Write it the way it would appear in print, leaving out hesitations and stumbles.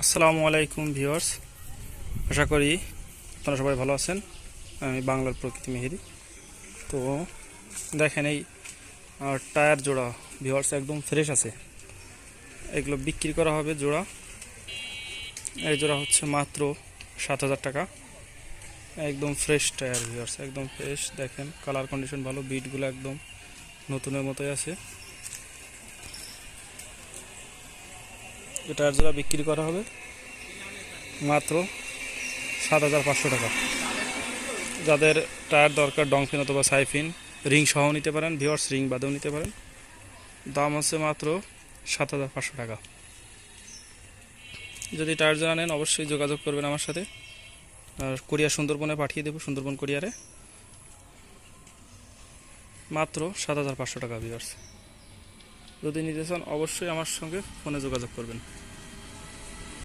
আসসালামু আলাইকুম ভিউয়ার্স, আশা করি আপনারা সবাই ভালো আছেন। আমি বাংলার প্রকৃতি মেহেদি। তো দেখেন এই টায়ার জোড়া ভিউয়ার্স একদম ফ্রেশ আছে। এগুলো বিক্রি করা হবে জোড়া। এই জোড়া হচ্ছে মাত্র 7,000 টাকা। একদম ফ্রেশ টায়ার ভিউয়ার্স, একদম ফ্রেশ। দেখেন কালার কন্ডিশন ভালো, বিটগুলো একদম নতুনের মতোই আছে। এই টায়ার জোড়া বিক্রি করা হবে মাত্র 7,500 টাকা। যাদের টায়ার দরকার ডংফিন অথবা সাইফিন, রিং সহ নিতে পারেন ভিউয়ার্স, রিং বাদেও নিতে পারেন। দাম হচ্ছে মাত্র 7,500 টাকা। যদি টায়ার জোড়া নেন অবশ্যই যোগাযোগ করবেন আমার সাথে। আর কুরিয়ার সুন্দরবনে পাঠিয়ে দেবো, সুন্দরবন কুরিয়ারে। মাত্র 7,500 টাকা ভিউয়ার্স। যদি নিতে চান অবশ্যই আমার সঙ্গে ফোনে যোগাযোগ করবেন।